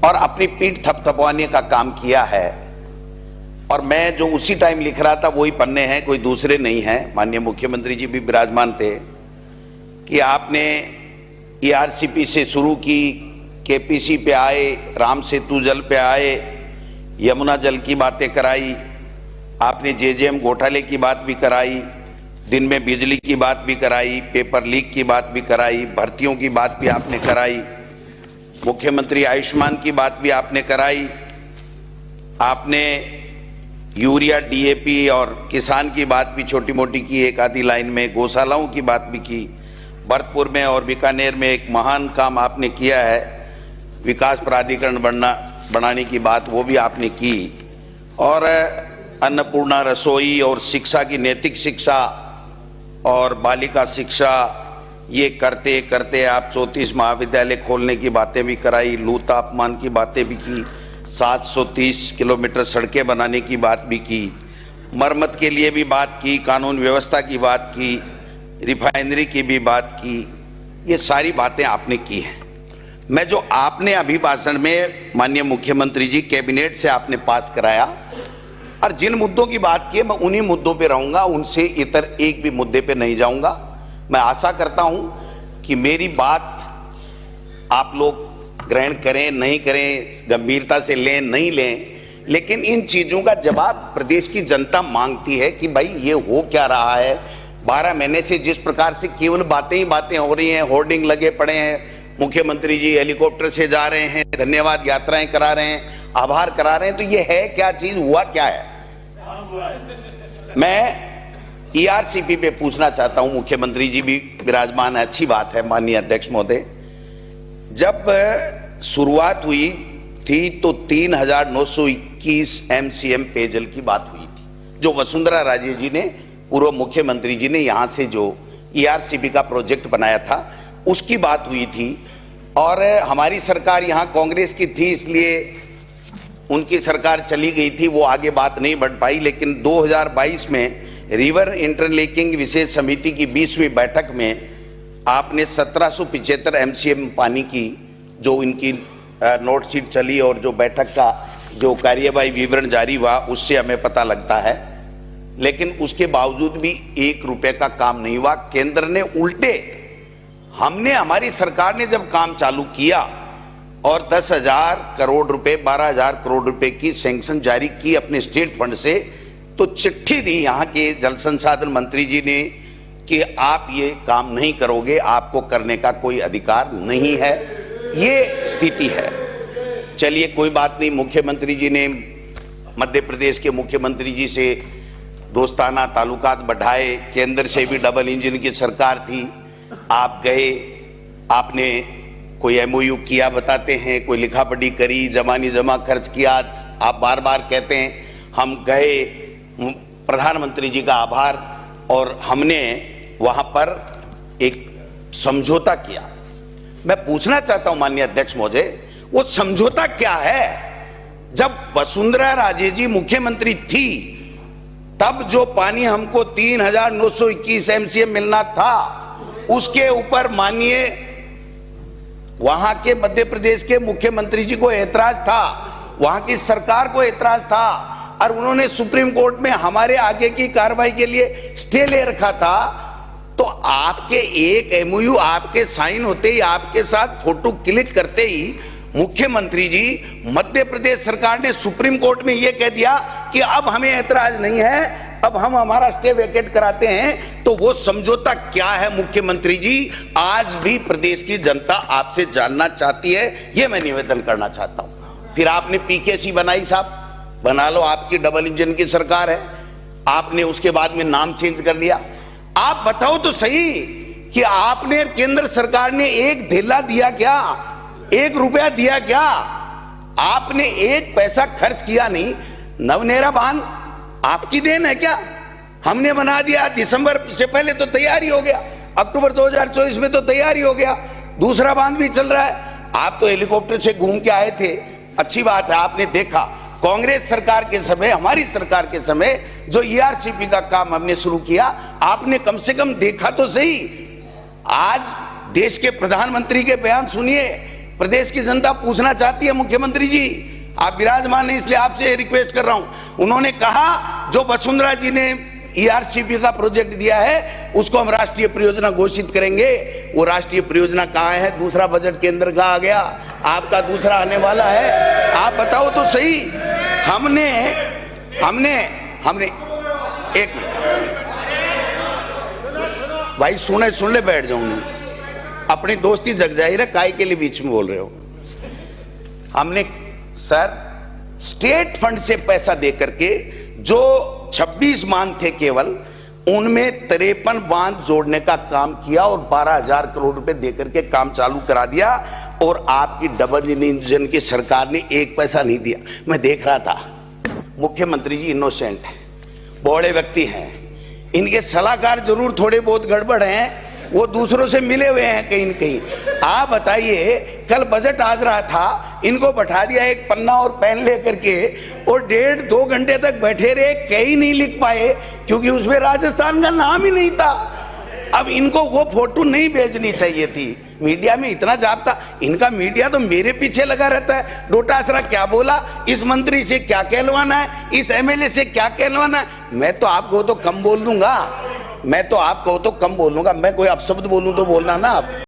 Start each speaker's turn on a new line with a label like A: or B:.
A: और अपनी पीठ थपथपवाने का काम किया है। और मैं जो उसी टाइम लिख रहा था वही पन्ने हैं, कोई दूसरे नहीं हैं। माननीय मुख्यमंत्री जी भी विराजमान थे कि आपने ERCP से शुरू की, KPC पे आए, राम सेतु जल पे आए, यमुना जल की बातें कराई, आपने JJM घोटाले की बात भी कराई, दिन में बिजली की बात भी कराई, पेपर लीक की बात भी कराई, भर्तियों की बात भी आपने कराई, मुख्यमंत्री आयुष्मान की बात भी आपने कराई, आपने यूरिया DAP और किसान की बात भी छोटी मोटी की एक आधी लाइन में, गौशालाओं की बात भी की, भरतपुर में और बीकानेर में एक महान काम आपने किया है, विकास प्राधिकरण बनाने की बात वो भी आपने की, और अन्नपूर्णा रसोई और शिक्षा की नैतिक शिक्षा और बालिका शिक्षा, ये करते करते आप 34 महाविद्यालय खोलने की बातें भी कराई, लू तापमान की बातें भी की, 730 किलोमीटर सड़कें बनाने की बात भी की, मरम्मत के लिए भी बात की, कानून व्यवस्था की बात की, रिफाइनरी की भी बात की। ये सारी बातें आपने की हैं। मैं जो आपने अभी भाषण में माननीय मुख्यमंत्री जी कैबिनेट से आपने पास कराया और जिन मुद्दों की बात की है मैं उन्हीं मुद्दों पे रहूंगा, उनसे इतर एक भी मुद्दे पे नहीं जाऊंगा। मैं आशा करता हूं कि मेरी बात आप लोग ग्रहण करें, नहीं करें, गंभीरता से लें, नहीं लें, लेकिन इन चीजों का जवाब प्रदेश की जनता मांगती है कि भाई ये हो क्या रहा है। 12 महीने से जिस प्रकार से केवल बातें ही बातें हो रही हैं, होर्डिंग लगे पड़े हैं, मुख्यमंत्री जी हेलीकॉप्टर से जा रहे हैं, धन्यवाद यात्राएं करा रहे हैं, आभार करा रहे हैं, तो ये है क्या चीज, हुआ क्या है। मैं ERCP पे पूछना चाहता हूं, मुख्यमंत्री जी भी विराजमान है, अच्छी बात है माननीय अध्यक्ष महोदय। जब शुरुआत हुई थी तो 3921 MCM पेयजल की बात हुई थी, जो वसुंधरा राजे जी ने, पूर्व मुख्यमंत्री जी ने यहां से जो ERCP का प्रोजेक्ट बनाया था उसकी बात हुई थी। और हमारी सरकार यहां कांग्रेस की थी, इसलिए उनकी सरकार चली गई थी, वो आगे बात नहीं बढ़ पाई। लेकिन 2022 में रिवर इंटरलिंकिंग विशेष समिति की 20वीं बैठक में आपने 1775 MCM पानी की जो इनकी नोट शीट चली और जो बैठक का जो कार्यवाही विवरण जारी हुआ उससे हमें पता लगता है। लेकिन उसके बावजूद भी 1 रुपए का काम नहीं हुआ। केंद्र ने उल्टे, हमारी सरकार ने जब काम चालू किया और 10,000 करोड़ रुपए, 12,000 करोड़ रुपए की सैंक्शन जारी की अपने स्टेट फंड से, तो चिट्ठी दी यहाँ के जल संसाधन मंत्री जी ने कि आप ये काम नहीं करोगे, आपको करने का कोई अधिकार नहीं है। ये स्थिति है। चलिए कोई बात नहीं, मुख्यमंत्री जी ने मध्य प्रदेश के मुख्यमंत्री जी से दोस्ताना ताल्लुकात बढ़ाए, केंद्र से भी डबल इंजन की सरकार थी, आप गए, आपने कोई MOU किया बताते हैं, कोई लिखा पढ़ी करी, जमानी जमा खर्च किया, आप बार बार कहते हैं। हम गए, प्रधानमंत्री जी का आभार, और हमने वहां पर एक समझौता किया। मैं पूछना चाहता हूं माननीय अध्यक्ष महोदय, वो समझौता क्या है? जब वसुंधरा राजे जी मुख्यमंत्री थी तब जो पानी हमको 3921 MCM मिलना था, उसके ऊपर माननीय वहां के मध्य प्रदेश के मुख्यमंत्री जी को ऐतराज था, वहां की सरकार को ऐतराज था, और उन्होंने सुप्रीम कोर्ट में हमारे आगे की कार्रवाई के लिए स्टे ले रखा था। तो आपके एक MOU आपके साइन होते ही, आपके साथ फोटो क्लिक करते ही मुख्यमंत्री जी, मध्य प्रदेश सरकार ने सुप्रीम कोर्ट में यह कह दिया कि अब हमें ऐतराज नहीं है, अब हम हमारा स्टे वेकेट कराते हैं। तो वो समझौता क्या है मुख्यमंत्री जी? आज भी प्रदेश की जनता आपसे जानना चाहती है, ये मैं निवेदन करना चाहता हूं। फिर आपने PKC बनाई, साहब बना लो, आपकी डबल इंजन की सरकार है, आपने उसके बाद में नाम चेंज कर लिया। आप बताओ तो सही कि आपने, केंद्र सरकार ने एक धेला दिया क्या, 1 रुपया दिया क्या? आपने 1 पैसा खर्च किया नहीं। नवनेरा बांध आपकी देन है क्या? हमने बना दिया, दिसंबर से पहले तो तैयारी हो गया, अक्टूबर 2024 में तो तैयारी हो गया, दूसरा बांध भी चल रहा है। आप तो हेलीकॉप्टर से घूम के आए थे, अच्छी बात है, आपने देखा। कांग्रेस सरकार के समय, हमारी सरकार के समय जो ERCP का काम हमने शुरू किया, आपने कम से कम देखा तो सही। आज देश के प्रधानमंत्री के बयान सुनिए, प्रदेश की जनता पूछना चाहती है मुख्यमंत्री जी, आप विराजमान हैं इसलिए आपसे रिक्वेस्ट कर रहा हूं। उन्होंने कहा जो वसुंधरा जी ने ईआरसीपी का प्रोजेक्ट दिया है उसको हम राष्ट्रीय परियोजना घोषित करेंगे। वो राष्ट्रीय परियोजना कहाँ है? दूसरा बजट केंद्र का आ गया, आपका दूसरा आने वाला है। आप बताओ तो सही। हमने एक भाई सुन ले, बैठ जाऊं नहीं अपनी दोस्ती जग जाहिर है, काय के लिए बीच में बोल रहे हो। हमने सर स्टेट फंड से पैसा दे करके जो 26 बांध थे केवल, उनमें 53 बांध जोड़ने का काम किया और 12,000 करोड़ रुपए देकर के काम चालू करा दिया। और आपकी डबल इंजन की सरकार ने एक पैसा नहीं दिया। मैं देख रहा था, मुख्यमंत्री जी इनोसेंट है, बड़े व्यक्ति हैं, इनके सलाहकार जरूर थोड़े बहुत गड़बड़ हैं, वो दूसरों से मिले हुए हैं कहीं न कहीं। आप बताइए, कल बजट आज रहा था, इनको बैठा दिया एक पन्ना और पेन लेकर के और 1.5-2 घंटे तक बैठे रहे, कहीं नहीं लिख पाए क्योंकि उसमें राजस्थान का नाम ही नहीं था। अब इनको वो फोटो नहीं भेजनी चाहिए थी। मीडिया में इतना जापता, इनका मीडिया तो मेरे पीछे लगा रहता है। डोटासरा क्या बोला, इस मंत्री से क्या कहलवाना है, इस एमएलए से क्या कहलवाना है। मैं तो आपको तो कम बोल दूंगा, मैं कोई अपशब्द बोलूं तो बोलना ना आप।